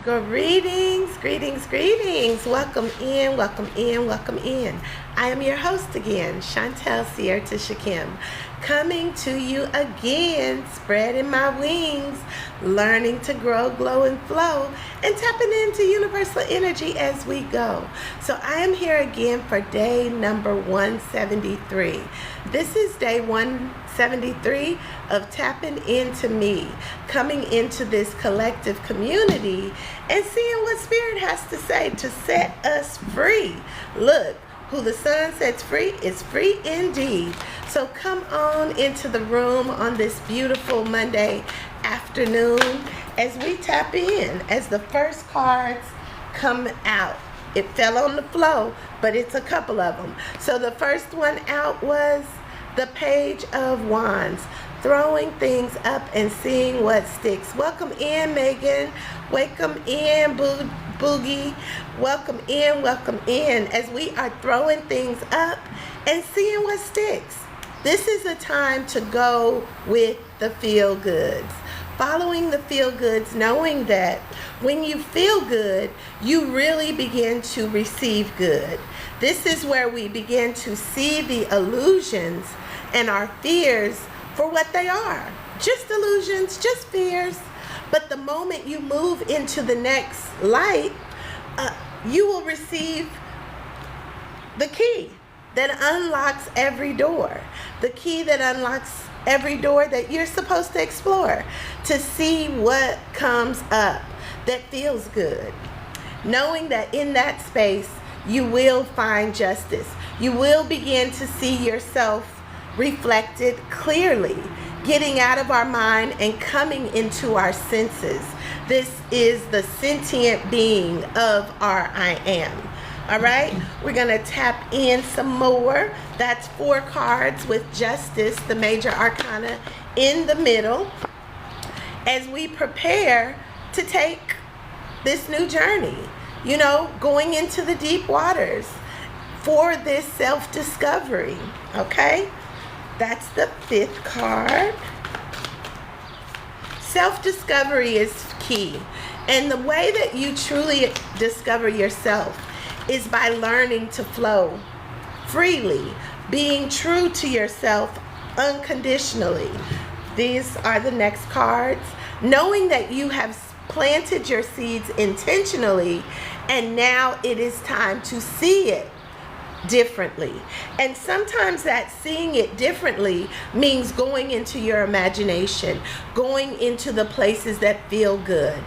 Greetings, greetings, greetings. Welcome in, welcome in, welcome in. I am your host again, Chantel Sierra Shakim, coming to you again, spreading my wings, learning to grow, glow, and flow, and tapping into universal energy as we go. So I am here again for day number 173. This is day 173 of tapping into me, coming into this collective community and seeing what Spirit has to say to set us free. Look, who the sun sets free is free indeed. So come on into the room on this beautiful Monday afternoon as we tap in, as the first cards come out. It fell on the flow, but it's a couple of them. So the first one out was the Page of Wands, throwing things up and seeing what sticks. Welcome in, Megan. Welcome in, Boogie. Welcome in as we are throwing things up and seeing what sticks. This is a time to go with the feel goods. Following the feel goods, knowing that when you feel good, you really begin to receive good. This is where we begin to see the illusions and our fears for what they are. Just illusions, just fears. But the moment you move into the next light, you will receive the key that unlocks every door. The key that unlocks every door that you're supposed to explore to see what comes up that feels good. Knowing that in that space, you will find justice. You will begin to see yourself reflected clearly, getting out of our mind and coming into our senses. This is the sentient being of our I am. All right, we're going to tap in some more. That's 4 cards with Justice, the major arcana, in the middle as we prepare to take this new journey, going into the deep waters for this self-discovery. Okay, that's the 5th card. Self-discovery is key. And the way that you truly discover yourself is by learning to flow freely, being true to yourself unconditionally. These are the next cards. Knowing that you have planted your seeds intentionally, and now it is time to see it differently. And sometimes that seeing it differently means going into your imagination, going into the places that feel good,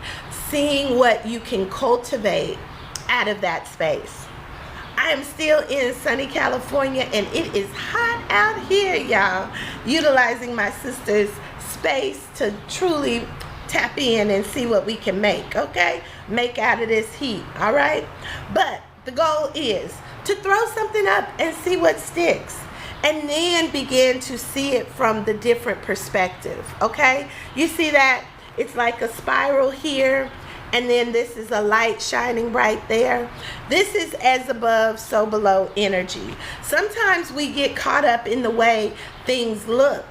seeing what you can cultivate out of that space. I am still in sunny California and it is hot out here, y'all. Utilizing my sister's space to truly tap in and see what we can make, okay? Make out of this heat, all right? But the goal is to throw something up and see what sticks, and then begin to see it from the different perspective, okay? You see that? It's like a spiral here, and then this is a light shining right there. This is as above, so below energy. Sometimes we get caught up in the way things look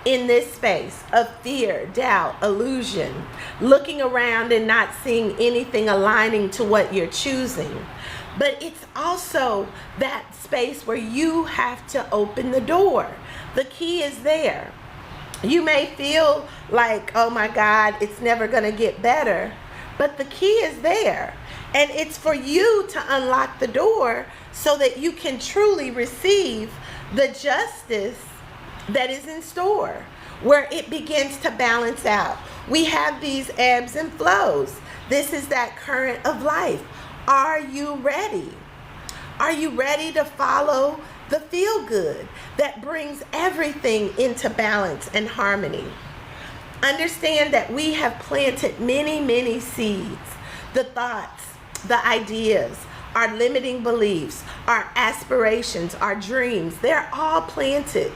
in this space of fear, doubt, illusion, looking around and not seeing anything aligning to what you're choosing. But it's also that space where you have to open the door. The key is there. You may feel like, oh my God, it's never going to get better. But the key is there. And it's for you to unlock the door so that you can truly receive the justice that is in store, where it begins to balance out. We have these ebbs and flows. This is that current of life. Are you ready? Are you ready to follow the feel good that brings everything into balance and harmony? Understand that we have planted many, many seeds. The thoughts, the ideas, our limiting beliefs, our aspirations, our dreams, they're all planted.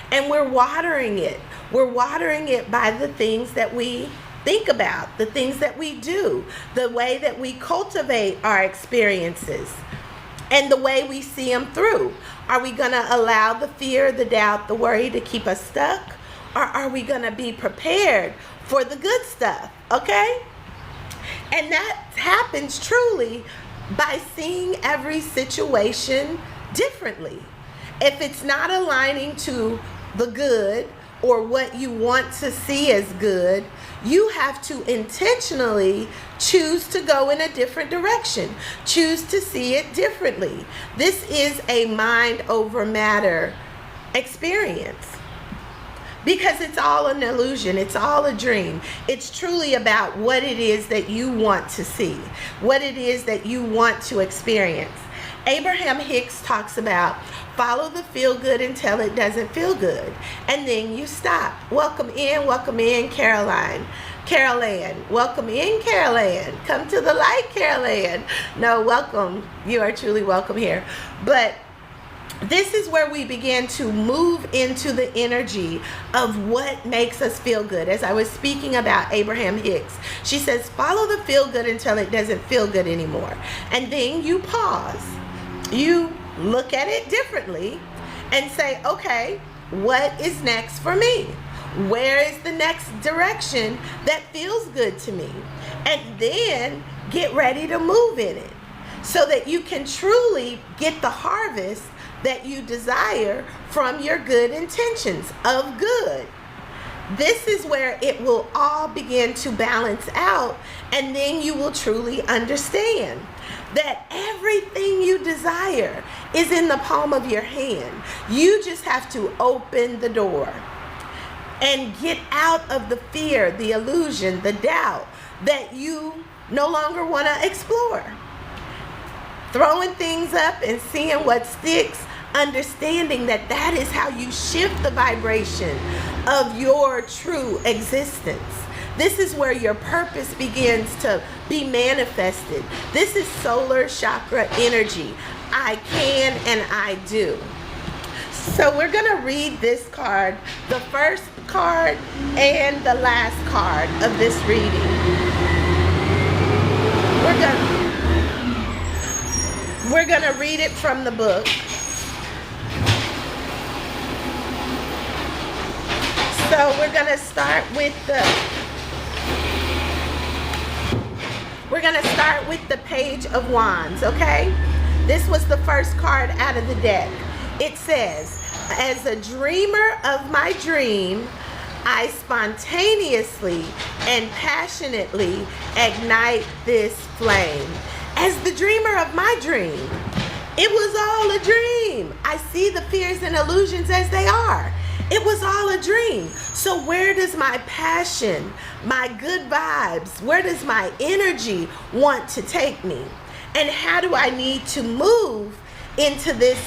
And we're watering it. We're watering it by the things that we think about, the things that we do, the way that we cultivate our experiences, and the way we see them through. Are we going to allow the fear, the doubt, the worry to keep us stuck? Or are we going to be prepared for the good stuff? Okay? And that happens truly by seeing every situation differently. If it's not aligning to the good or what you want to see as good, you have to intentionally choose to go in a different direction, choose to see it differently. This is a mind over matter experience, because it's all an illusion, it's all a dream. It's truly about what it is that you want to see, what it is that you want to experience. Abraham Hicks talks about follow the feel good until it doesn't feel good, and then you stop. Welcome in, Caroline. Carol Ann, welcome in, Carol Ann. Come to the light, Carol Ann. No, welcome. You are truly welcome here. But this is where we begin to move into the energy of what makes us feel good. As I was speaking about Abraham Hicks, she says, follow the feel good until it doesn't feel good anymore. And then you pause. You look at it differently and say, okay, what is next for me? Where is the next direction that feels good to me? And then get ready to move in it so that you can truly get the harvest that you desire from your good intentions of good. This is where it will all begin to balance out, and then you will truly understand that everything you desire is in the palm of your hand. You just have to open the door and get out of the fear, the illusion, the doubt that you no longer want to explore. Throwing things up and seeing what sticks, understanding that that is how you shift the vibration of your true existence. This is where your purpose begins to be manifested. This is solar chakra energy. I can and I do. So we're going to read this card, the first card and the last card of this reading. We're going to read it from the book. So we're going to start with the Page of Wands, okay? This was the first card out of the deck. It says, as a dreamer of my dream, I spontaneously and passionately ignite this flame. As the dreamer of my dream, it was all a dream. I see the fears and illusions as they are. It was all a dream. So where does my passion, my good vibes, where does my energy want to take me? And how do I need to move into this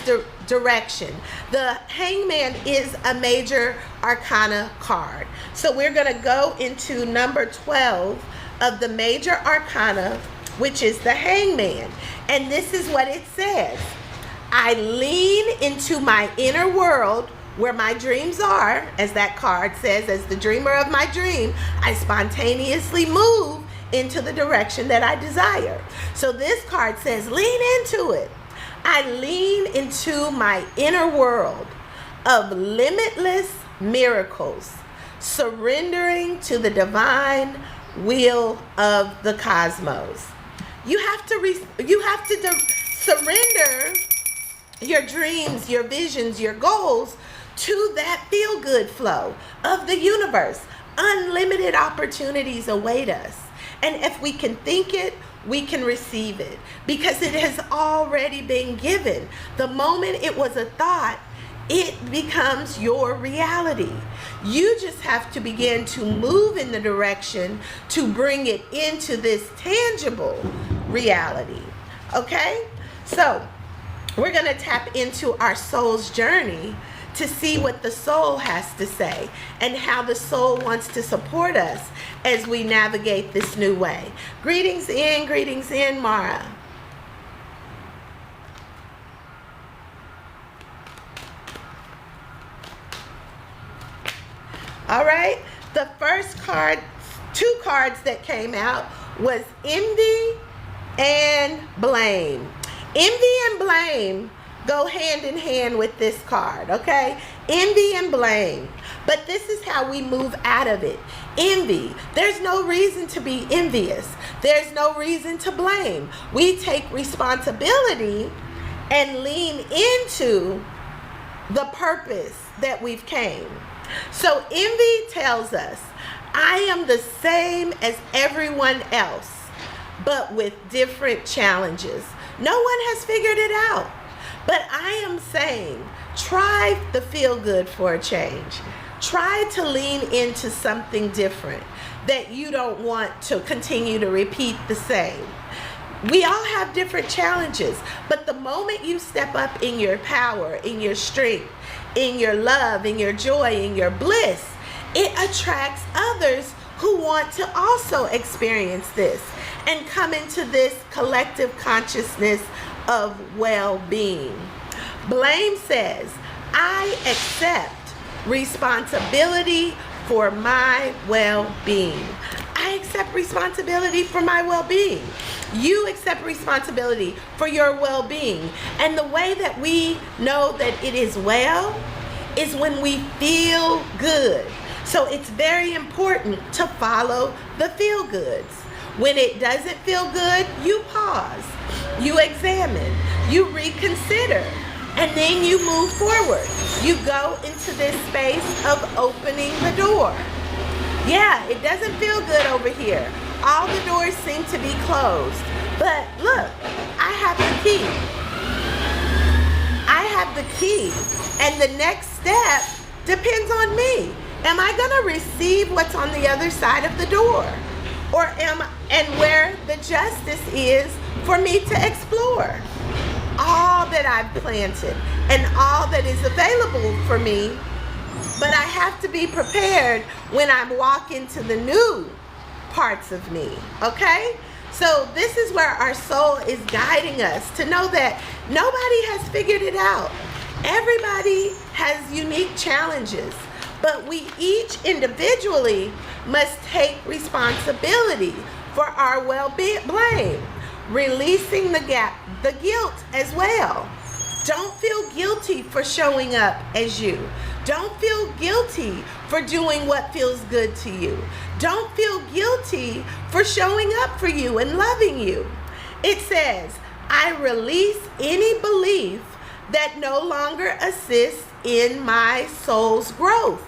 direction? The Hangman is a major arcana card. So we're going to go into number 12 of the major arcana, which is the Hangman. And this is what it says. I lean into my inner world where my dreams are, as that card says, as the dreamer of my dream, I spontaneously move into the direction that I desire. So this card says, lean into it. I lean into my inner world of limitless miracles, surrendering to the divine will of the cosmos. You have to surrender your dreams, your visions, your goals to that feel-good flow of the universe. Unlimited opportunities await us. And if we can think it, we can receive it, because it has already been given. The moment it was a thought, it becomes your reality. You just have to begin to move in the direction to bring it into this tangible reality. Okay? So we're going to tap into our soul's journey to see what the soul has to say and how the soul wants to support us as we navigate this new way. Greetings in, Mara. All right, the first card, two cards that came out was envy and blame. Envy and blame go hand in hand with this card, okay? Envy and blame. But this is how we move out of it. Envy. There's no reason to be envious. There's no reason to blame. We take responsibility and lean into the purpose that we've came. So envy tells us, I am the same as everyone else, but with different challenges. No one has figured it out. But I am saying, try the feel good for a change. Try to lean into something different that you don't want to continue to repeat the same. We all have different challenges, but the moment you step up in your power, in your strength, in your love, in your joy, in your bliss, it attracts others who want to also experience this and come into this collective consciousness of well-being. Blame says, I accept responsibility for my well-being. I accept responsibility for my well-being. You accept responsibility for your well-being. And the way that we know that it is well is when we feel good. So it's very important to follow the feel-goods. When it doesn't feel good, you pause, you examine, you reconsider, and then you move forward. You go into this space of opening the door. Yeah, it doesn't feel good over here. All the doors seem to be closed. But look, I have the key. I have the key. And the next step depends on me. Am I going to receive what's on the other side of the door? And where the justice is for me to explore? All that I've planted and all that is available for me, but I have to be prepared when I walk into the new parts of me, okay? So this is where our soul is guiding us to know that nobody has figured it out. Everybody has unique challenges, but we each individually must take responsibility for our well-being, releasing the guilt as well. Don't feel guilty for showing up as you. Don't feel guilty for doing what feels good to you. Don't feel guilty for showing up for you and loving you. It says, I release any belief that no longer assists in my soul's growth.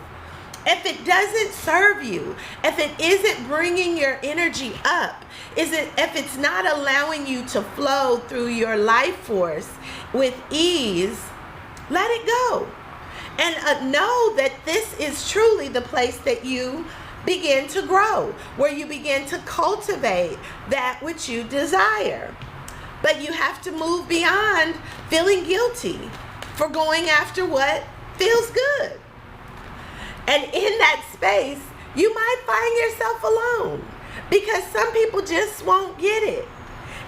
If it doesn't serve you, if it isn't bringing your energy up, if it's not allowing you to flow through your life force with ease, let it go. And know that this is truly the place that you begin to grow, where you begin to cultivate that which you desire. But you have to move beyond feeling guilty for going after what feels good. And in that space, you might find yourself alone because some people just won't get it.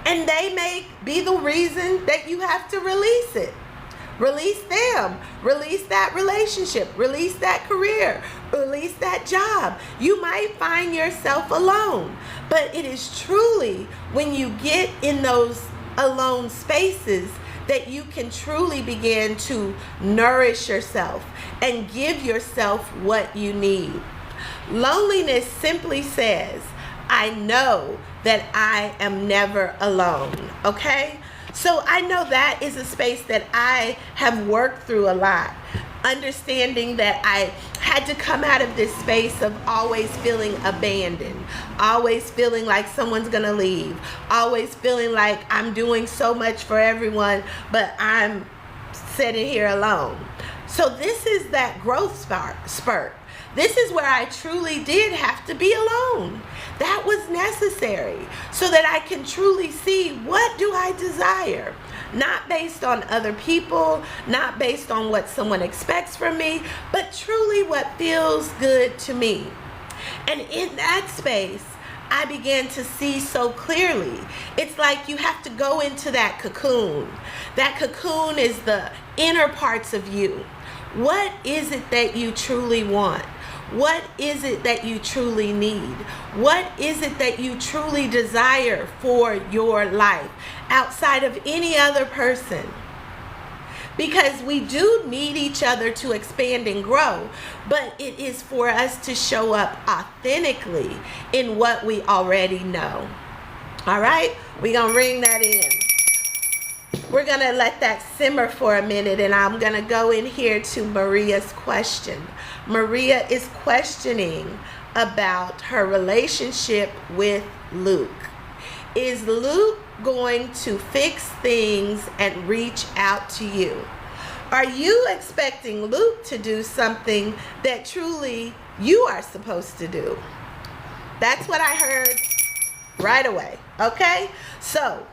And they may be the reason that you have to release it. Release them. Release that relationship. Release that career. Release that job. You might find yourself alone. But it is truly when you get in those alone spaces that you can truly begin to nourish yourself and give yourself what you need. Loneliness simply says, I know that I am never alone, okay? So I know that is a space that I have worked through a lot, understanding that I had to come out of this space of always feeling abandoned, always feeling like someone's gonna leave, always feeling like I'm doing so much for everyone, but I'm sitting here alone. So this is that growth spurt. This is where I truly did have to be alone. That was necessary so that I can truly see, what do I desire? Not based on other people, not based on what someone expects from me, but truly what feels good to me. And in that space, I began to see so clearly. It's like you have to go into that cocoon. That cocoon is the inner parts of you. What is it that you truly want? What is it that you truly need? What is it that you truly desire for your life outside of any other person? because we do need each other to expand and grow, but it is for us to show up authentically in what we already know. All right, we're gonna ring that in. We're gonna let that simmer for a minute, and I'm gonna go in here to Maria's question. Maria is questioning about her relationship with Luke. Is Luke going to fix things and reach out to you? Are you expecting Luke to do something that truly you are supposed to do? That's what I heard right away. Okay, so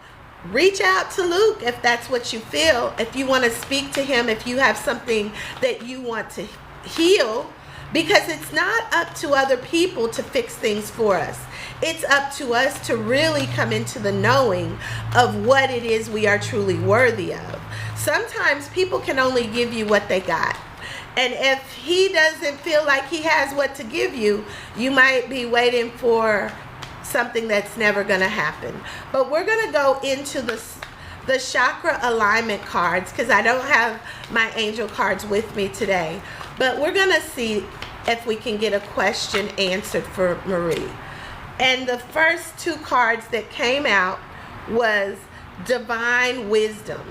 reach out to Luke if that's what you feel. If you want to speak to him, if you have something that you want to heal, because it's not up to other people to fix things for us. It's up to us to really come into the knowing of what it is we are truly worthy of. Sometimes people can only give you what they got. And if he doesn't feel like he has what to give you, you might be waiting for something that's never going to happen. But we're going to go into the chakra alignment cards, because I don't have my angel cards with me today. But we're going to see if we can get a question answered for Marie. And the first two cards that came out was divine wisdom.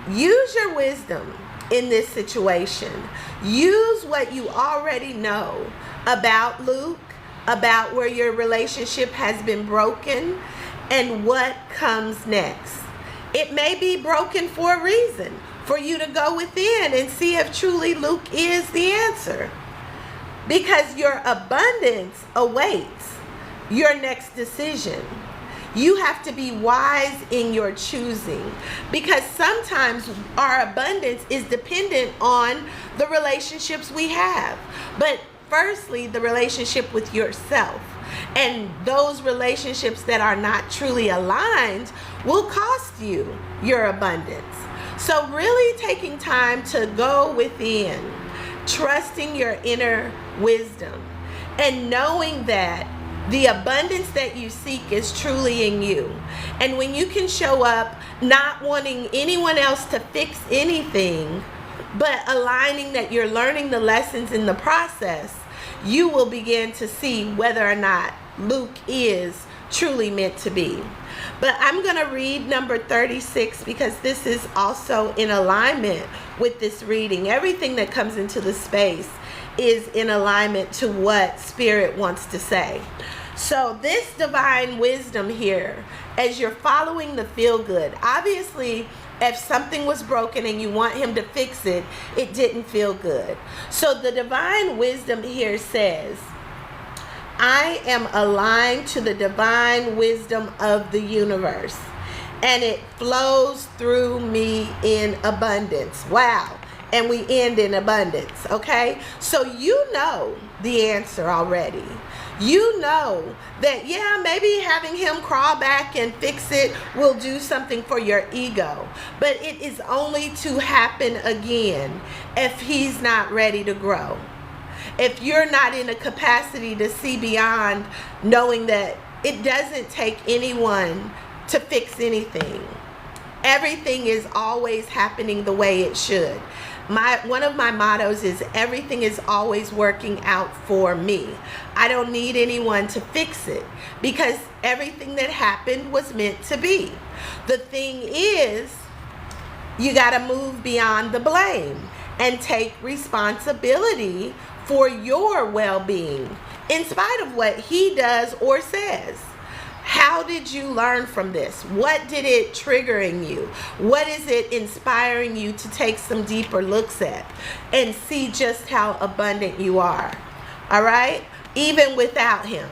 Use your wisdom in this situation. Use what you already know about Luke, about where your relationship has been broken, and what comes next. It may be broken for a reason, for you to go within and see if truly Luke is the answer. Because your abundance awaits your next decision. You have to be wise in your choosing, because sometimes our abundance is dependent on the relationships we have. But firstly, the relationship with yourself. And those relationships that are not truly aligned will cost you your abundance. So really taking time to go within, trusting your inner wisdom, and knowing that the abundance that you seek is truly in you. And when you can show up not wanting anyone else to fix anything, but aligning that you're learning the lessons in the process, you will begin to see whether or not Luke is truly meant to be. But I'm going to read number 36 because this is also in alignment with this reading. Everything that comes into the space is in alignment to what Spirit wants to say. So this divine wisdom here, as you're following the feel good, obviously if something was broken and you want him to fix it, it didn't feel good. So the divine wisdom here says, I am aligned to the divine wisdom of the universe, and it flows through me in abundance. Wow. And we end in abundance, okay? So you know the answer already. You know that, yeah, maybe having him crawl back and fix it will do something for your ego. But it is only to happen again if he's not ready to grow. If you're not in a capacity to see beyond knowing that it doesn't take anyone to fix anything. Everything is always happening the way it should. One of my mottos is everything is always working out for me. I don't need anyone to fix it because everything that happened was meant to be. The thing is, you got to move beyond the blame and take responsibility for your well-being in spite of what he does or says. How did you learn from this? What did it trigger in you? What is it inspiring you to take some deeper looks at and see just how abundant you are? All right? Even without him.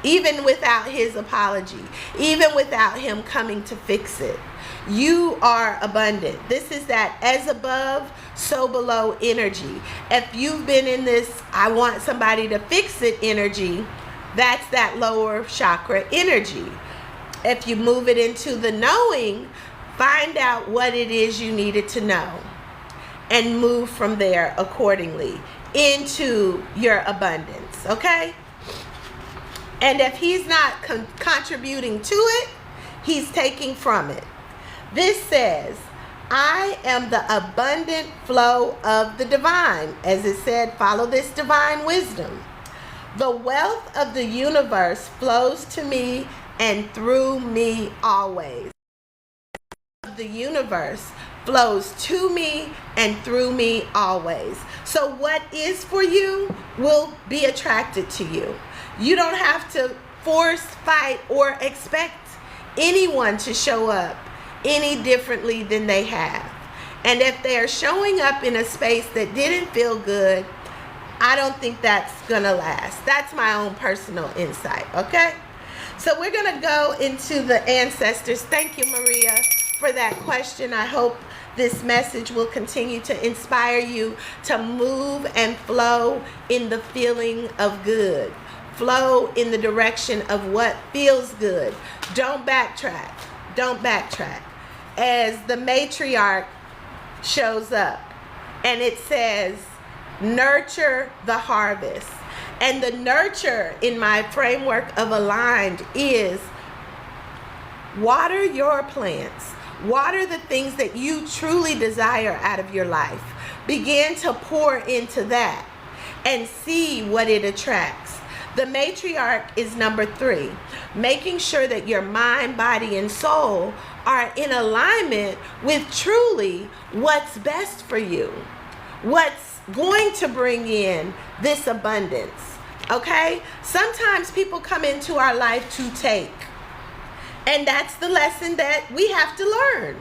Even without his apology. Even without him coming to fix it. You are abundant. This is that as above, so below energy. If you've been in this, I want somebody to fix it energy, that's that lower chakra energy. If you move it into the knowing, find out what it is you needed to know and move from there accordingly into your abundance, okay? And if he's not contributing to it, he's taking from it. This says, I am the abundant flow of the divine. As it said, follow this divine wisdom. The wealth of the universe flows to me and through me always. The universe flows to me and through me always. So what is for you will be attracted to you. You don't have to force, fight, or expect anyone to show up any differently than they have. And if they're showing up in a space that didn't feel good, I don't think that's gonna last. That's my own personal insight, okay? So we're gonna go into the ancestors. Thank you, Maria, for that question. I hope this message will continue to inspire you to move and flow in the feeling of good. Flow in the direction of what feels good. Don't backtrack. Don't backtrack. As the matriarch shows up and it says, nurture the harvest. And the nurture in my framework of aligned is water your plants. Water the things that you truly desire out of your life. Begin to pour into that and see what it attracts. The matriarch is number 3, making sure that your mind, body, and soul are in alignment with truly what's best for you, what's going to bring in this abundance, okay? Sometimes people come into our life to take, and that's the lesson that we have to learn.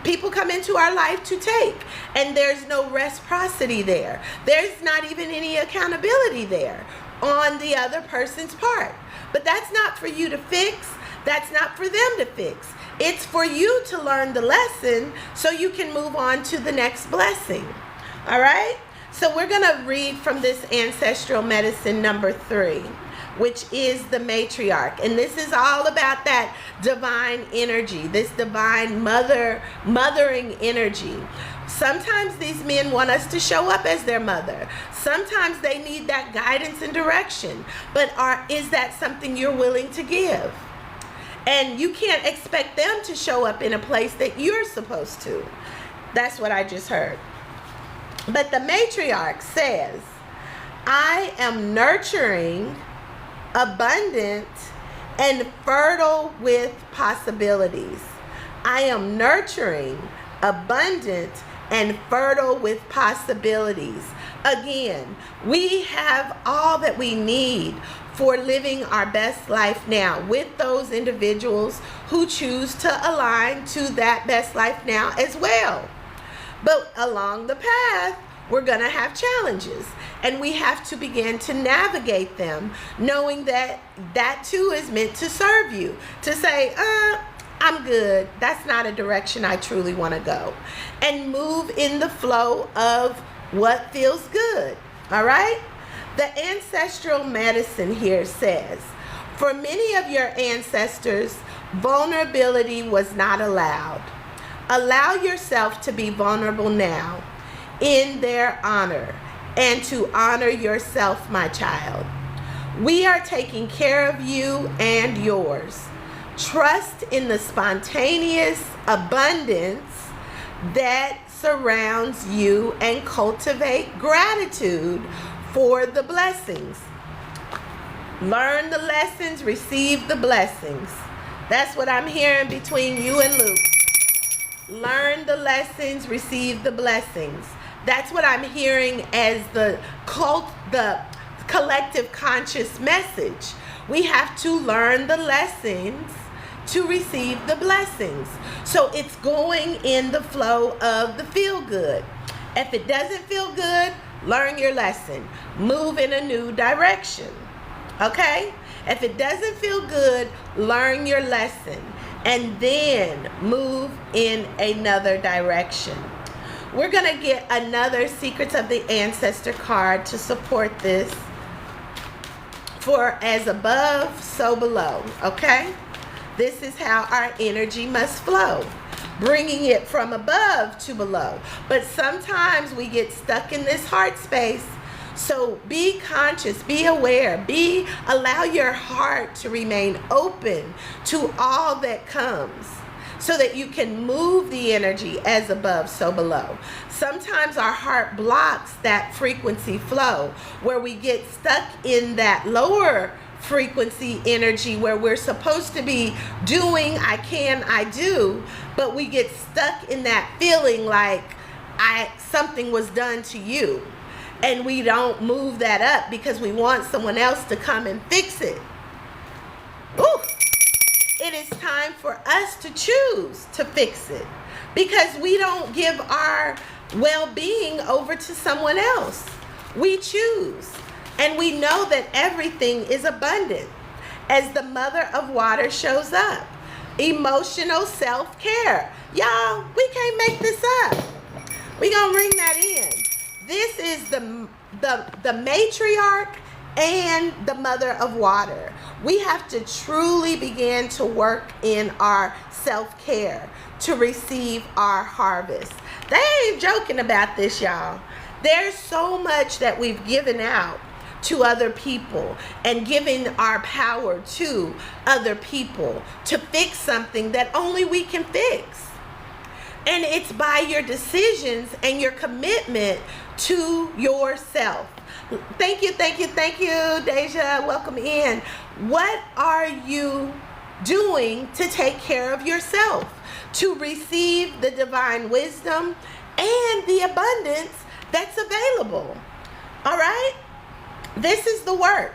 People come into our life to take, and there's no reciprocity there. There's not even any accountability there on the other person's part. But that's not for you to fix. That's not for them to fix. It's for you to learn the lesson so you can move on to the next blessing. All right? So we're going to read from this ancestral medicine number 3, which is the matriarch. And this is all about that divine energy, this divine mothering energy. Sometimes these men want us to show up as their mother. Sometimes they need that guidance and direction. But is that something you're willing to give? And you can't expect them to show up in a place that you're supposed to. That's what I just heard. But the matriarch says, I am nurturing, abundant, and fertile with possibilities. I am nurturing, abundant, and fertile with possibilities. Again, we have all that we need for living our best life now with those individuals who choose to align to that best life now as well. But along the path, we're going to have challenges, and we have to begin to navigate them, knowing that that too is meant to serve you, to say, I'm good. That's not a direction I truly want to go, and move in the flow of what feels good. All right? The ancestral medicine here says, for many of your ancestors, vulnerability was not allowed. Allow yourself to be vulnerable now in their honor, and to honor yourself, my child. We are taking care of you and yours. Trust in the spontaneous abundance that surrounds you and cultivate gratitude for the blessings. Learn the lessons, receive the blessings. That's what I'm hearing between you and Luke. Learn the lessons, receive the blessings. That's what I'm hearing as the collective conscious message. We have to learn the lessons to receive the blessings. So it's going in the flow of the feel good. If it doesn't feel good, learn your lesson. Move in a new direction. Okay? If it doesn't feel good, learn your lesson and then move in another direction. We're going to get another Secrets of the Ancestor card to support this. For as above, so below. Okay? This is how our energy must flow, bringing it from above to below. But sometimes we get stuck in this heart space. So be conscious, be aware, allow your heart to remain open to all that comes. so that you can move the energy as above, so below. Sometimes our heart blocks that frequency flow where we get stuck in that lower frequency energy where we're supposed to be doing, I can, I do, but we get stuck in that feeling like something was done to you. And we don't move that up because we want someone else to come and fix it. Ooh. It is time for us to choose to fix it because we don't give our well-being over to someone else. We choose. And we know that everything is abundant as the Mother of Water shows up. Emotional self-care. Y'all, we can't make this up. We're going to bring that in. This is the matriarch and the Mother of Water. We have to truly begin to work in our self-care to receive our harvest. They ain't joking about this, y'all. There's so much that we've given out to other people and giving our power to other people to fix something that only we can fix. And it's by your decisions and your commitment to yourself. Thank you, Deja. Welcome in. What are you doing to take care of yourself, to receive the divine wisdom and the abundance that's available? All right? This is the work.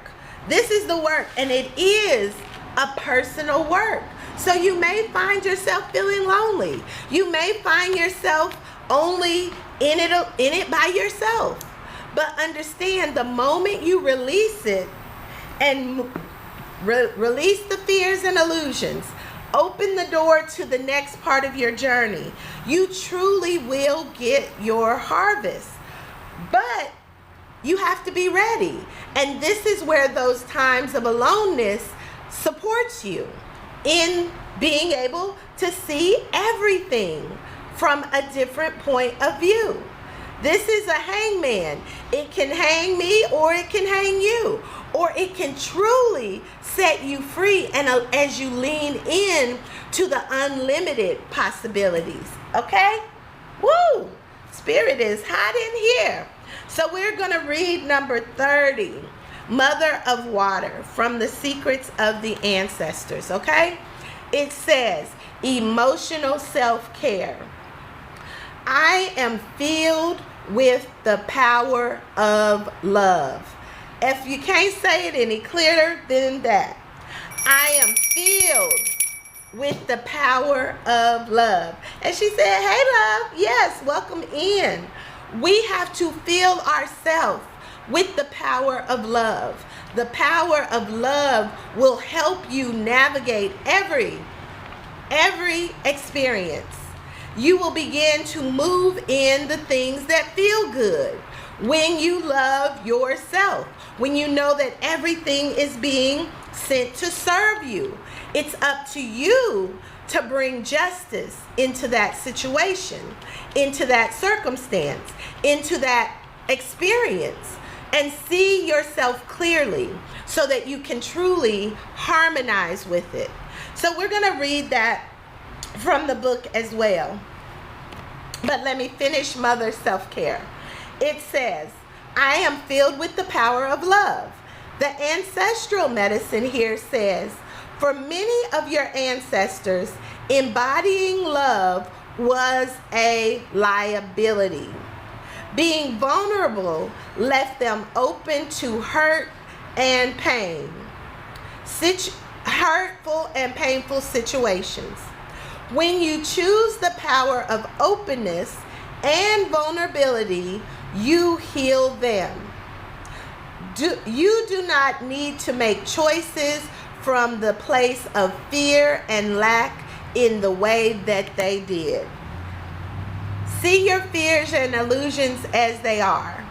This is the work, and it is a personal work. So you may find yourself feeling lonely. You may find yourself only in it by yourself. But understand, the moment you release it and release the fears and illusions, open the door to the next part of your journey, you truly will get your harvest. But you have to be ready. And this is where those times of aloneness supports you in being able to see everything from a different point of view. This is a hangman. It can hang me or it can hang you. Or it can truly set you free and as you lean in to the unlimited possibilities. Okay? Woo! Spirit is hot in here. So we're going to read number 30, Mother of Water, from the Secrets of the Ancestors. Okay? It says, emotional self-care. I am filled with the power of love. If you can't say it any clearer than that, I am filled with the power of love. And she said, hey, love, yes, welcome in. We have to fill ourselves with the power of love. The power of love will help you navigate every experience. You will begin to move in the things that feel good when you love yourself, when you know that everything is being sent to serve you. It's up to you to bring justice into that situation, into that circumstance, into that experience, and see yourself clearly so that you can truly harmonize with it. So we're going to read that from the book as well. But let me finish Mother Self-Care. It says, I am filled with the power of love. The ancestral medicine here says, for many of your ancestors, embodying love was a liability. Being vulnerable left them open to hurt and pain, hurtful and painful situations. When you choose the power of openness and vulnerability, you heal them. You do not need to make choices from the place of fear and lack in the way that they did. See your fears and illusions as they are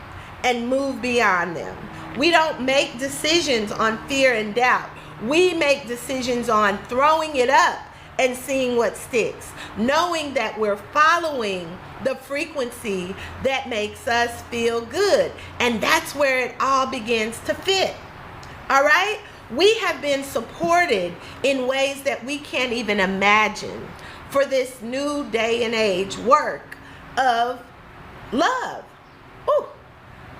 and move beyond them. We don't make decisions on fear and doubt. We make decisions on throwing it up and seeing what sticks, knowing that we're following the frequency that makes us feel good. And that's where it all begins to fit. All right? We have been supported in ways that we can't even imagine for this new day and age work of love. Ooh,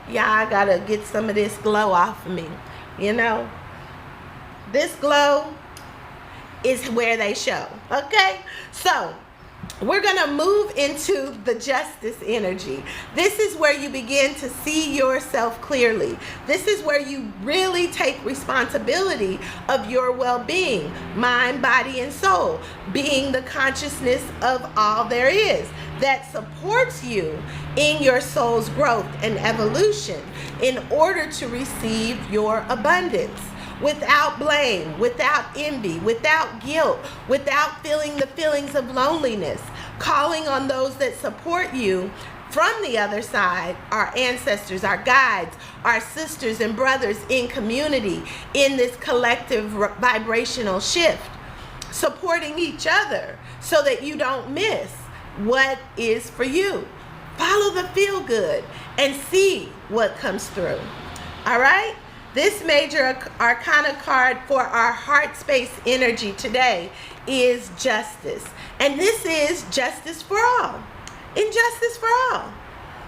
yeah, I gotta get some of this glow off of me. You know, this glow is where they show. Okay, so we're going to move into the justice energy. This is where you begin to see yourself clearly. This is where you really take responsibility of your well-being, mind, body, and soul, being the consciousness of all there is that supports you in your soul's growth and evolution in order to receive your abundance. Without blame, without envy, without guilt, without feeling the feelings of loneliness, calling on those that support you from the other side, our ancestors, our guides, our sisters and brothers in community, in this collective vibrational shift, supporting each other so that you don't miss what is for you. Follow the feel good and see what comes through. All right? This major arcana card for our heart space energy today is justice. And this is justice for all. Injustice for all.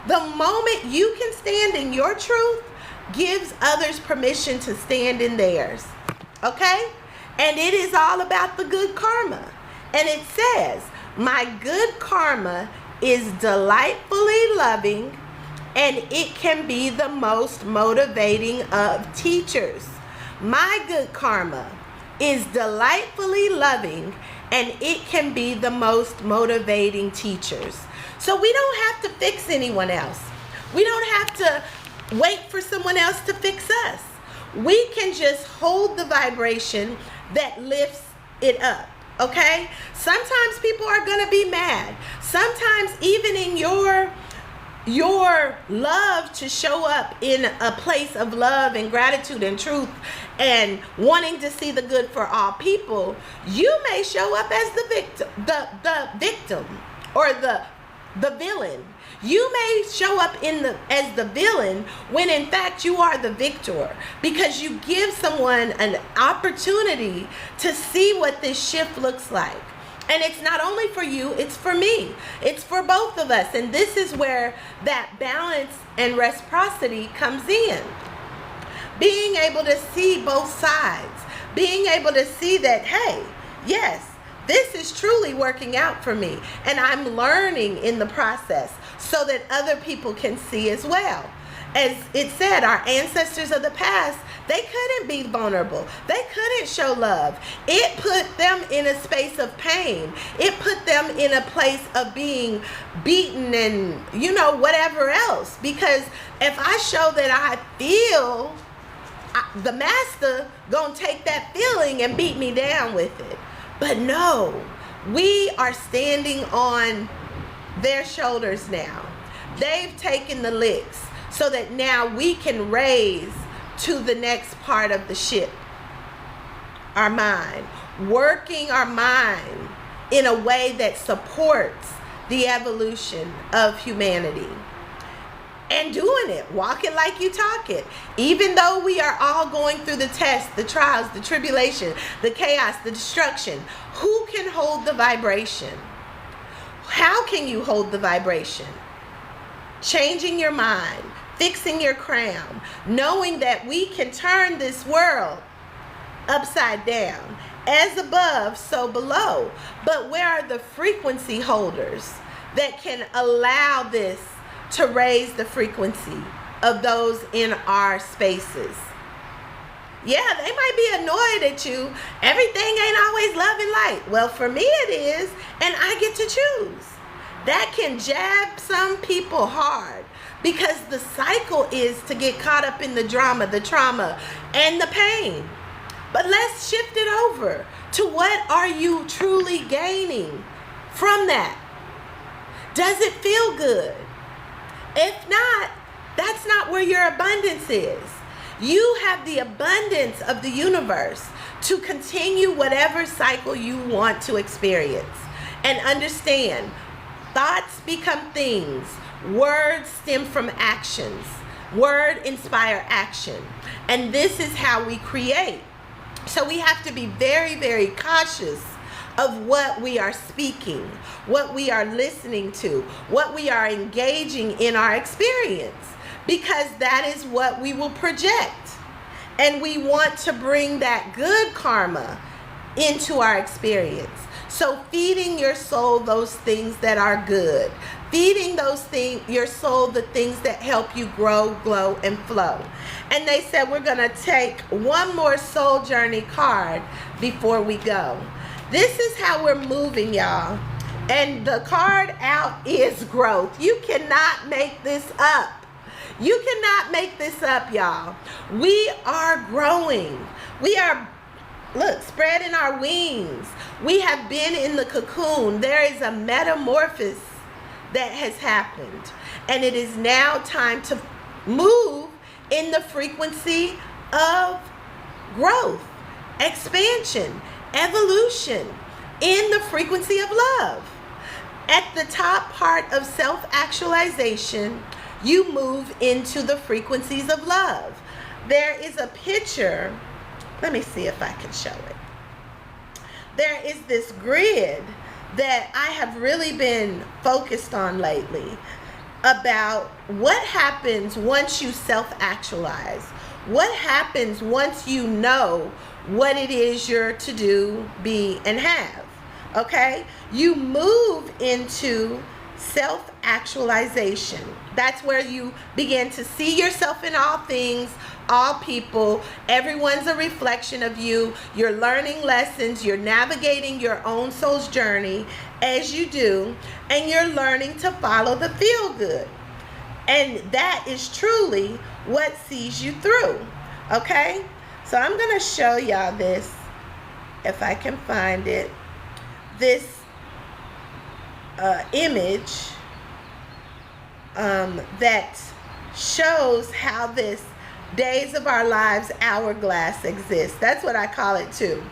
The moment you can stand in your truth gives others permission to stand in theirs. Okay? And it is all about the good karma. And it says, my good karma is delightfully loving, and it can be the most motivating of teachers. My good karma is delightfully loving, and it can be the most motivating teachers. So we don't have to fix anyone else. We don't have to wait for someone else to fix us. We can just hold the vibration that lifts it up. Okay? Sometimes people are going to be mad. Sometimes even in your love to show up in a place of love and gratitude and truth and wanting to see the good for all people, you may show up as the victim or the villain. You may show up as the villain when in fact you are the victor, because you give someone an opportunity to see what this shift looks like. And it's not only for you, it's for me. It's for both of us. And this is where that balance and reciprocity comes in. Being able to see both sides. Being able to see that, hey, yes, this is truly working out for me. And I'm learning in the process so that other people can see as well. As it said, our ancestors of the past, they couldn't be vulnerable. They couldn't show love. It put them in a space of pain. It put them in a place of being beaten and, whatever else. Because if I show that I feel, the master gonna take that feeling and beat me down with it. But no, we are standing on their shoulders now. They've taken the licks so that now we can raise to the next part of the ship, our mind, working our mind in a way that supports the evolution of humanity. And doing it, walk it like you talk it. Even though we are all going through the tests, the trials, the tribulation, the chaos, the destruction, who can hold the vibration? How can you hold the vibration? Changing your mind, fixing your crown, knowing that we can turn this world upside down. As above, so below. But where are the frequency holders that can allow this to raise the frequency of those in our spaces? Yeah, they might be annoyed at you. Everything ain't always love and light. Well, for me it is, and I get to choose. That can jab some people hard, because the cycle is to get caught up in the drama, the trauma, and the pain. But let's shift it over to what are you truly gaining from that? Does it feel good? If not, that's not where your abundance is. You have the abundance of the universe to continue whatever cycle you want to experience. And understand, thoughts become things. Words stem from actions. Word inspire action. And this is how we create. So we have to be very, very cautious of what we are speaking, what we are listening to, what we are engaging in our experience, because that is what we will project. And we want to bring that good karma into our experience. So feeding your soul those things that are good, feeding your soul the things that help you grow, glow, and flow. And they said we're going to take one more soul journey card before we go. This is how we're moving, y'all. And the card out is growth. You cannot make this up. You cannot make this up, y'all. We are growing. We are, look, spreading our wings. We have been in the cocoon. There is a metamorphosis that has happened. And it is now time to move in the frequency of growth, expansion, evolution, in the frequency of love. At the top part of self-actualization, you move into the frequencies of love. There is a picture. Let me see if I can show it. There is this grid that I have really been focused on lately about what happens once you self-actualize. What happens once you know what it is you're to do, be, and have. Okay? You move into self-actualization. That's where you begin to see yourself in all things, all people. Everyone's a reflection of you. You're learning lessons. You're navigating your own soul's journey as you do, and you're learning to follow the feel good. And that is truly what sees you through. Okay? So I'm going to show y'all this, if I can find it. This image that shows how this days of our lives hourglass exists. That's what I call it too.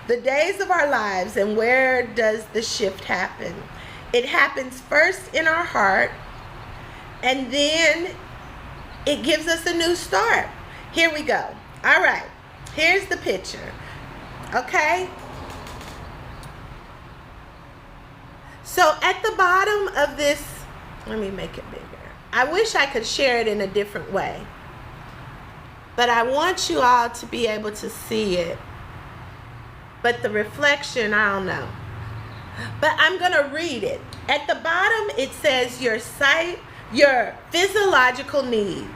The days of our lives, and where does the shift happen? It happens first in our heart, and then it gives us a new start. Here we go. All right, here's the picture. Okay? So at the bottom of this, let me make it bigger. I wish I could share it in a different way, but I want you all to be able to see it. But the reflection, I don't know. But I'm going to read it. At the bottom, it says your physiological needs.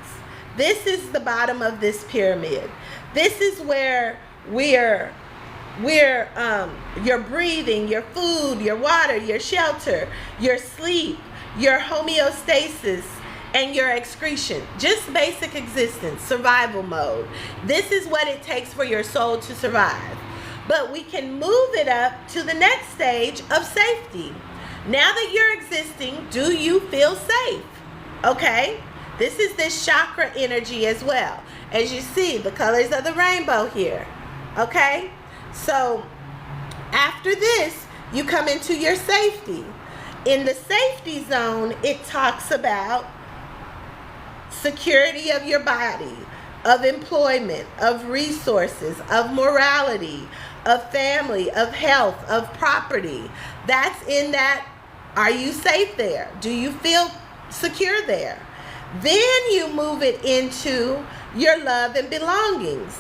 This is the bottom of this pyramid. This is where your breathing, your food, your water, your shelter, your sleep, your homeostasis, and your excretion. Just basic existence, survival mode. This is what it takes for your soul to survive. But we can move it up to the next stage of safety. Now that you're existing, do you feel safe? Okay? This is this chakra energy as well. As you see, the colors of the rainbow here. Okay? So, after this, you come into your safety. In the safety zone, it talks about security of your body, of employment, of resources, of morality, of family, of health, of property. That's in that, are you safe there? Do you feel secure there? Then you move it into your love and belongings.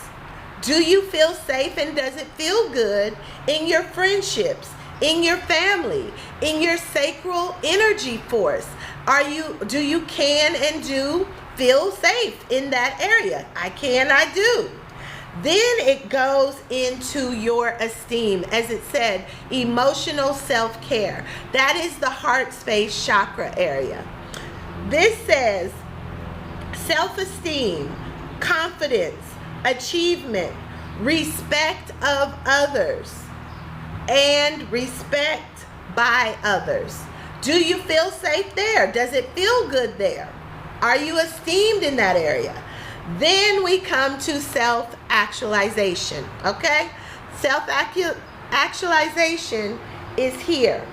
Do you feel safe, and does it feel good in your friendships, in your family, in your sacral energy force? Do you can and do feel safe in that area? I can, I do. Then it goes into your esteem, as it said, emotional self-care. That is the heart space chakra area. This says self-esteem, confidence, achievement, respect of others, and respect by others. Do you feel safe there? Does it feel good there? Are you esteemed in that area? Then we come to self-actualization, okay? Self-actualization is here.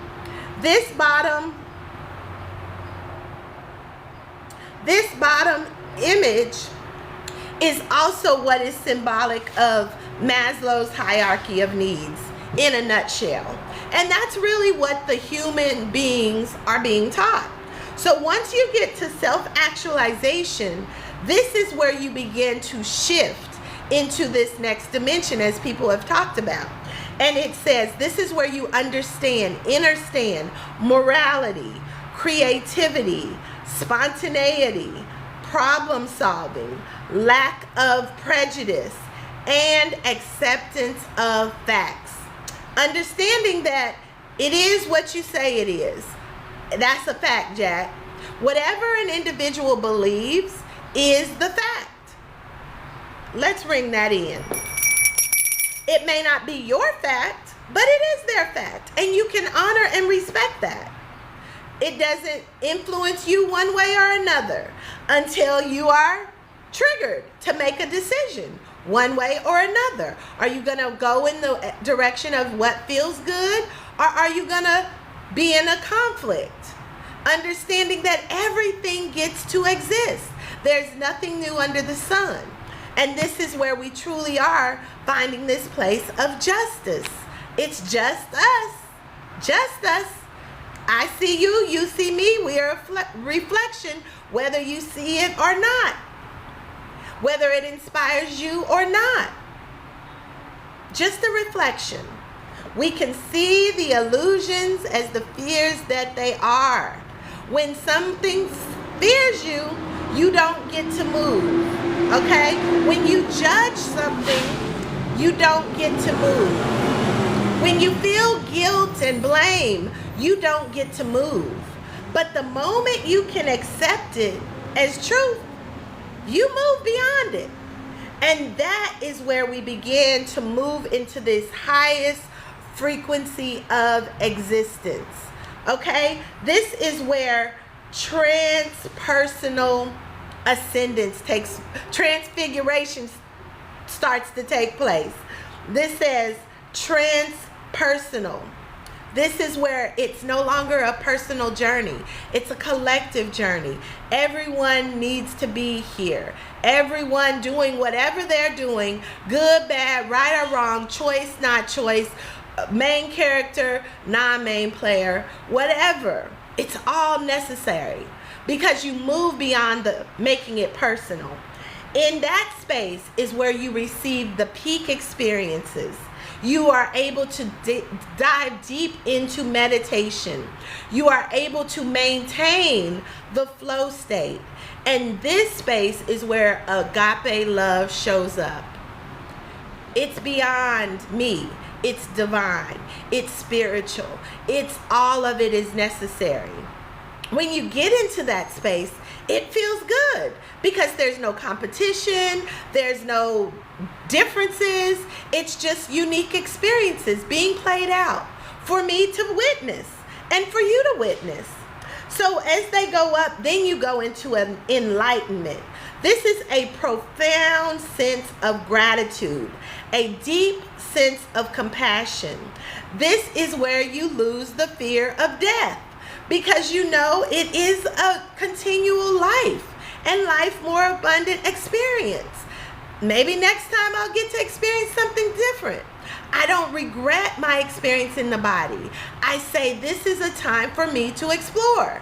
This bottom image is also what is symbolic of Maslow's hierarchy of needs in a nutshell. And that's really what the human beings are being taught. So once you get to self-actualization, this is where you begin to shift into this next dimension, as people have talked about. And it says this is where you understand morality, creativity, spontaneity, problem solving, lack of prejudice, and acceptance of facts. Understanding that it is what you say it is. That's a fact, Jack. Whatever an individual believes is the fact. Let's ring that in. It may not be your fact, but it is their fact, and you can honor and respect that. It doesn't influence you one way or another until you are triggered to make a decision one way or another. Are you going to go in the direction of what feels good, or are you going to be in a conflict? Understanding that everything gets to exist. There's nothing new under the sun. And this is where we truly are finding this place of justice. It's just us. Just us. I see you, you see me. We are a reflection, whether you see it or not. Whether it inspires you or not. Just a reflection. We can see the illusions as the fears that they are. When something fears you, you don't get to move. Okay? When you judge something, you don't get to move. When you feel guilt and blame, you don't get to move. But the moment you can accept it as truth, you move beyond it. And that is where we begin to move into this highest frequency of existence. Okay? This is where transpersonal ascendance transfiguration starts to take place. This says transpersonal. This is where it's no longer a personal journey. It's a collective journey. Everyone needs to be here. Everyone doing whatever they're doing, good, bad, right or wrong, choice, not choice, main character, non-main player, whatever. It's all necessary because you move beyond the making it personal. In that space is where you receive the peak experiences. You are able to dive deep into meditation. You are able to maintain the flow state. And this space is where agape love shows up. It's beyond me. It's divine. It's spiritual. It's all of it is necessary. When you get into that space, it feels good because there's no competition, there's no differences. It's just unique experiences being played out for me to witness and for you to witness. So as they go up, then you go into an enlightenment. This is a profound sense of gratitude, a deep sense of compassion. This is where you lose the fear of death because you know it is a continual life and life more abundant experience. Maybe next time I'll get to experience something different. I don't regret my experience in the body. I say this is a time for me to explore.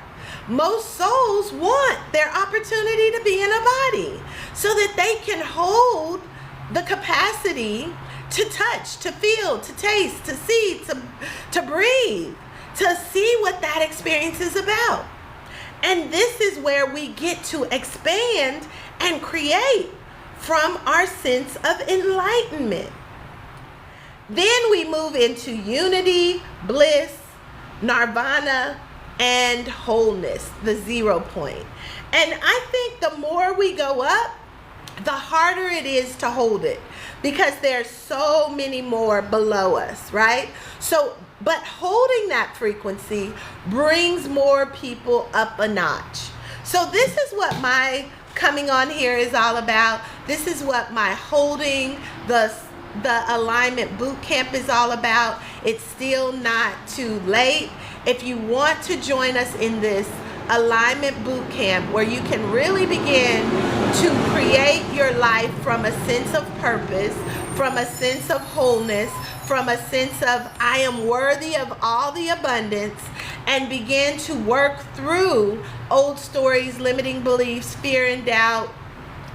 Most souls want their opportunity to be in a body so that they can hold the capacity to touch, to feel, to taste, to see, to breathe, to see what that experience is about. And this is where we get to expand and create from our sense of enlightenment. Then we move into unity, bliss, nirvana, and wholeness, the 0 point. And I think the more we go up, the harder it is to hold it because there's so many more below us, right? So, but holding that frequency brings more people up a notch. So this is what my coming on here is all about. This is what my holding the alignment boot camp is all about. It's still not too late. If you want to join us in this alignment boot camp where you can really begin to create your life from a sense of purpose, from a sense of wholeness, from a sense of I am worthy of all the abundance, and begin to work through old stories, limiting beliefs, fear and doubt,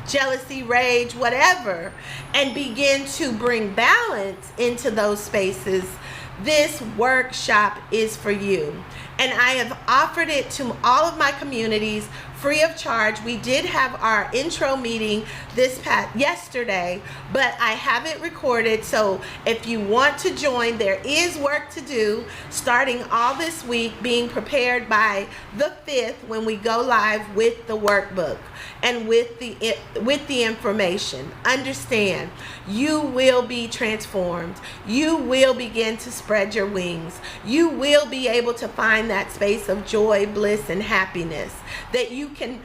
jealousy, rage, whatever, and begin to bring balance into those spaces, this workshop is for you. And I have offered it to all of my communities free of charge. We did have our intro meeting yesterday, but I have it recorded. So if you want to join, there is work to do starting all this week, being prepared by the 5th when we go live with the workbook and with the information. Understand, you will be transformed. You will begin to spread your wings. You will be able to find that space of joy, bliss, and happiness that you can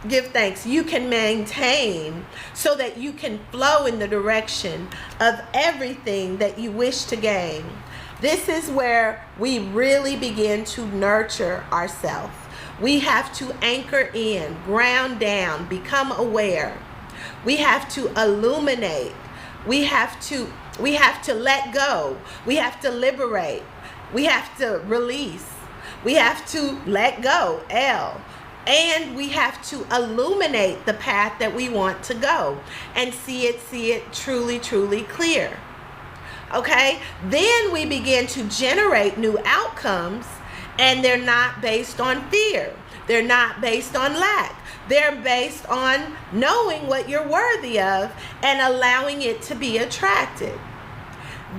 give thanks, you can maintain, so that you can flow in the direction of everything that you wish to gain. This is where we really begin to nurture ourselves. We have to anchor in, ground down, become aware. We have to illuminate. We have to let go. We have to liberate. We have to release. We have to let go, and we have to illuminate the path that we want to go and see it truly, truly clear. Okay? Then we begin to generate new outcomes, and they're not based on fear. They're not based on lack. They're based on knowing what you're worthy of and allowing it to be attracted.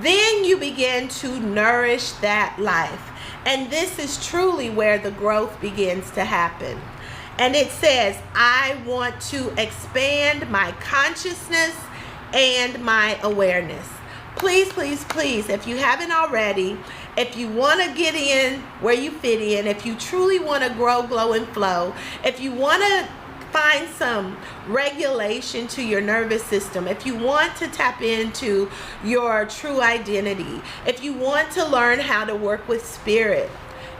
Then you begin to nourish that life. And this is truly where the growth begins to happen. And it says, I want to expand my consciousness and my awareness. Please, please, please, if you haven't already, if you want to get in where you fit in, if you truly want to grow, glow, and flow, if you want to find some regulation to your nervous system, if you want to tap into your true identity, if you want to learn how to work with spirit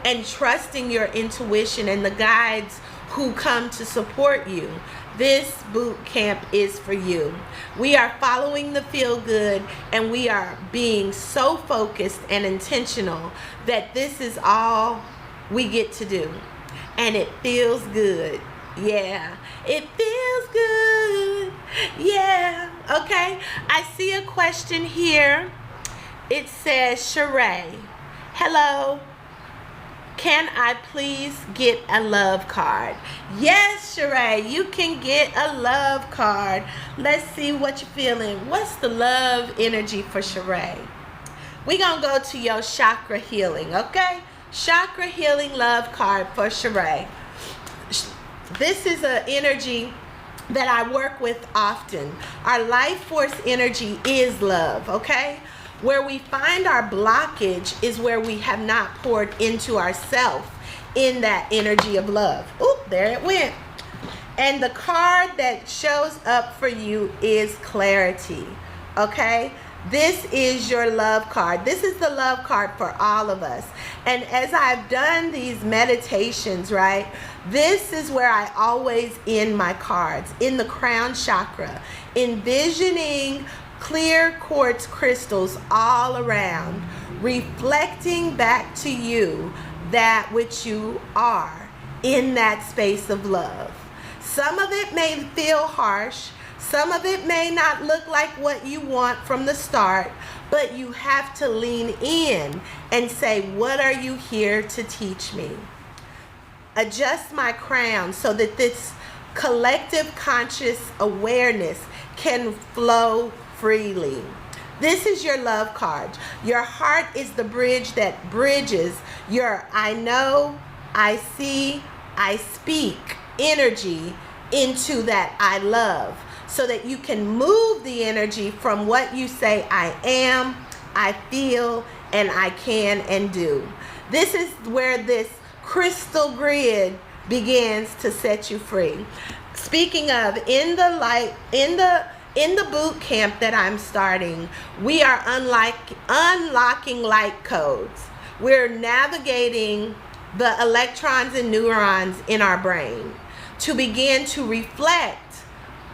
and trusting your intuition and the guides who come to support you, this boot camp is for you. We are following the feel good, and we are being so focused and intentional that this is all we get to do. And it feels good. Yeah, it feels good. Yeah, okay. I see a question here. It says, Sheree, hello. Can I please get a love card? Yes, Sheree, you can get a love card. Let's see what you're feeling. What's the love energy for Sheree? We're going to go to your chakra healing, okay? Chakra healing love card for Sheree. This is an energy that I work with often. Our life force energy is love, okay? Where we find our blockage is where we have not poured into ourselves in that energy of love. Oop, there it went. And the card that shows up for you is clarity, okay? This is your love card. This is the love card for all of us. And as I've done these meditations, right, this is where I always end my cards, in the crown chakra, envisioning clear quartz crystals all around, reflecting back to you that which you are in that space of love. Some of it may feel harsh. Some of it may not look like what you want from the start, but you have to lean in and say, what are you here to teach me? Adjust my crown so that this collective conscious awareness can flow freely. This is your love card. Your heart is the bridge that bridges your I know, I see, I speak energy into that I love, so that you can move the energy from what you say I am, I feel, and I can and do. This is where this crystal grid begins to set you free. Speaking of, in the boot camp that I'm starting, we are unlocking light codes. We're navigating the electrons and neurons in our brain to begin to reflect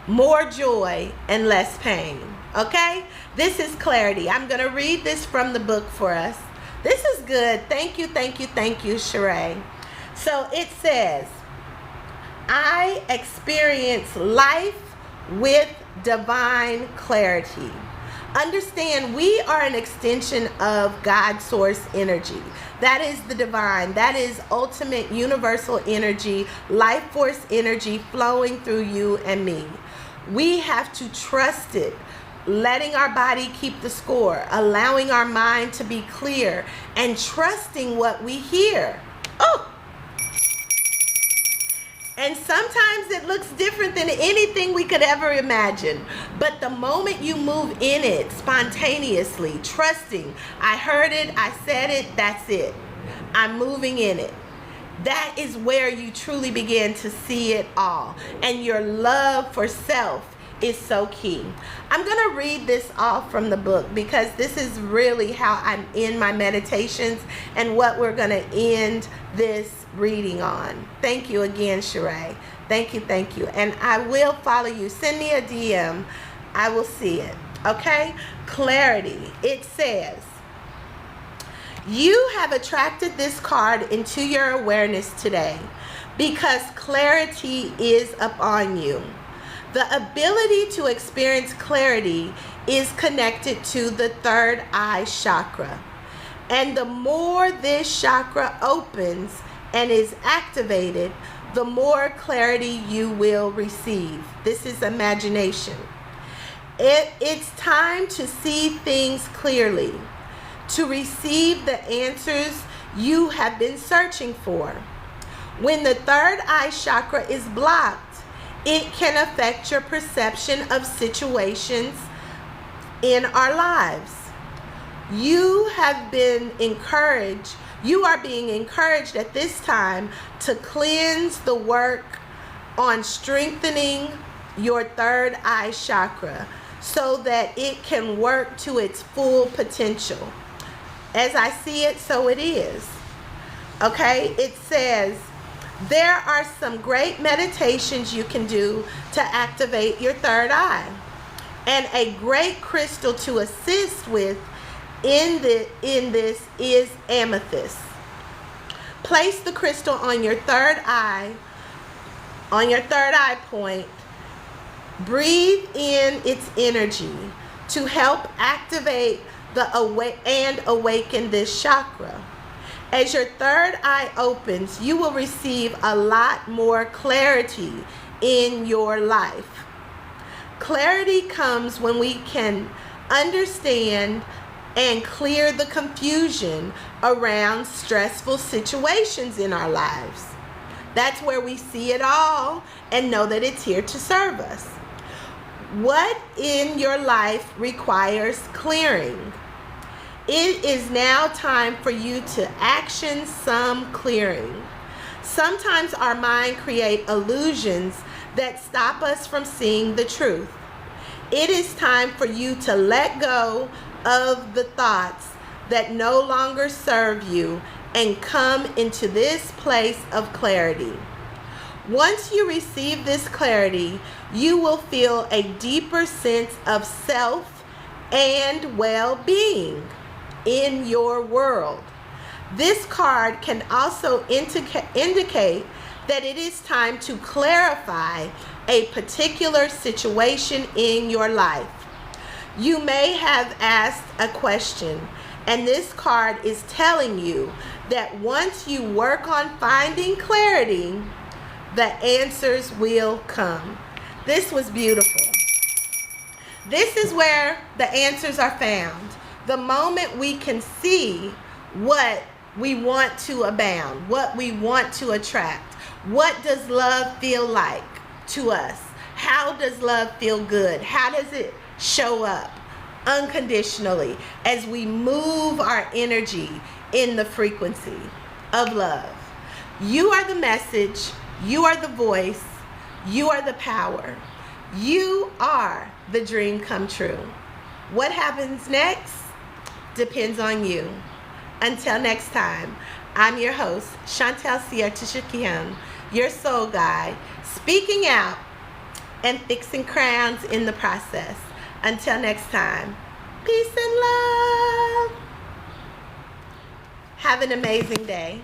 more joy, and less pain. Okay? This is clarity. I'm going to read this from the book for us. This is good. Thank you, Sheree. So it says, I experience life with divine clarity. Understand, we are an extension of God's source energy. That is the divine. That is ultimate universal energy, life force energy flowing through you and me. We have to trust it, letting our body keep the score, allowing our mind to be clear, and trusting what we hear. Oh! And sometimes it looks different than anything we could ever imagine. But the moment you move in it spontaneously, trusting, I heard it, I said it, that's it. I'm moving in it. That is where you truly begin to see it all. And your love for self is so key. I'm going to read this off from the book because this is really how I'm in my meditations and what we're going to end this reading on. Thank you again, Sheree. Thank you. And I will follow you. Send me a DM. I will see it. Okay? Clarity. It says, you have attracted this card into your awareness today because clarity is upon you. The ability to experience clarity is connected to the third eye chakra. And the more this chakra opens and is activated, the more clarity you will receive. This is imagination. It's time to see things clearly, to receive the answers you have been searching for. When the third eye chakra is blocked, it can affect your perception of situations in our lives. You are being encouraged at this time to cleanse the work on strengthening your third eye chakra so that it can work to its full potential. As I see it, so it is. Okay? It says, there are some great meditations you can do to activate your third eye. And a great crystal to assist with in this is amethyst. Place the crystal on your third eye point. Breathe in its energy to help activate and awaken this chakra. As your third eye opens, you will receive a lot more clarity in your life. Clarity comes when we can understand and clear the confusion around stressful situations in our lives. That's where we see it all and know that it's here to serve us. What in your life requires clearing? It is now time for you to action some clearing. Sometimes our mind creates illusions that stop us from seeing the truth. It is time for you to let go of the thoughts that no longer serve you and come into this place of clarity. Once you receive this clarity, you will feel a deeper sense of self and well-being in your world. This card can also indicate that it is time to clarify a particular situation in your life. You may have asked a question, and this card is telling you that once you work on finding clarity, the answers will come. This was beautiful. This is where the answers are found. The moment we can see what we want to abound, what we want to attract. What does love feel like to us? How does love feel good? How does it show up unconditionally as we move our energy in the frequency of love? You are the message. You are the voice. You are the power. You are the dream come true. What happens next depends on you. Until next time, I'm your host, Chantel Sierra Tishakian, your soul guide, speaking out and fixing crowns in the process. Until next time, peace and love. Have an amazing day.